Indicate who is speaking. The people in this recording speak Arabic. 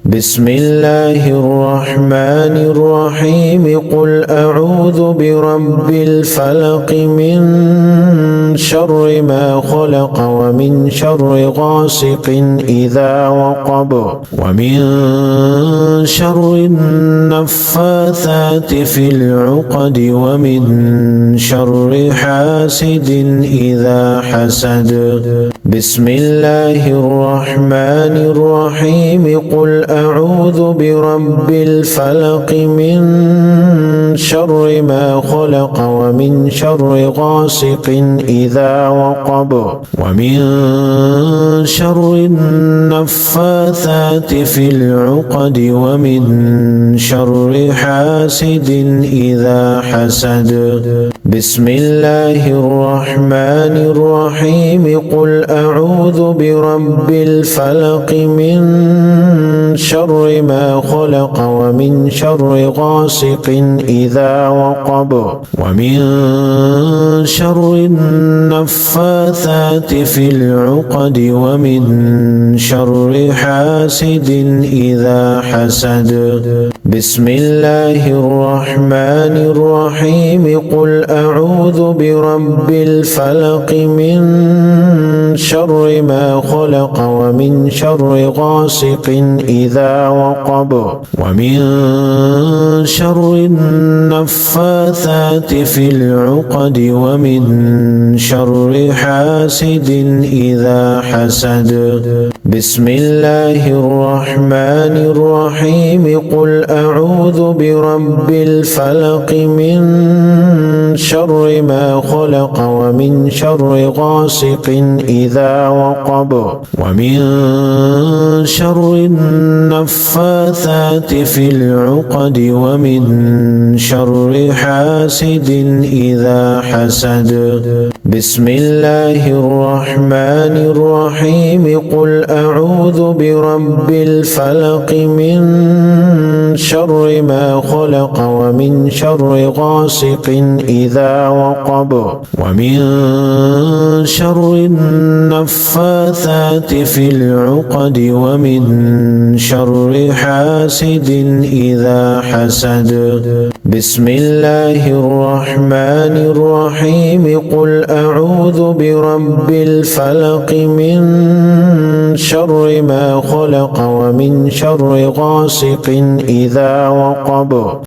Speaker 1: بسم الله الرحمن الرحيم قل أعوذ برب الفلق من شر ما خلق ومن شر غاسق إذا وقب ومن شر النفاثات في العقد ومن شر حاسد إذا حسد بسم الله الرحمن الرحيم قل أعوذ برب الفلق من شر ما خلق ومن شر غاسق إذا وقب ومن شر النفاثات في العقد ومن شر حاسد إذا حسد بسم الله الرحمن الرحيم قل أعوذ برب الفلق من شر ما خلق ومن شر غاسق إذا وقب ومن شر النفاثات في العقد ومن شر حاسد إذا حسد بسم الله الرحمن الرحيم قل أعوذ برب الفلق من شر ما خلق ومن شر غاسق إذا وقب ومن شر النفاثات في العقد ومن شر حاسد إذا حسد بسم الله الرحمن الرحيم قل أعوذ برب الفلق من شر ما خلق ومن شر غاسق إذا وقب ومن شر النفاثات في العقد ومن شر حاسد إذا حسد بسم الله الرحمن الرحيم قل أعوذ برب الفلق من شر ما خلق ومن شر غاسق إذا وقب ومن شر النفاثات في العقد ومن شر حاسد إذا حسد بسم الله الرحمن الرحيم قل أعوذ برب الفلق من شر ما خلق ومن شر غاسق إذا وقب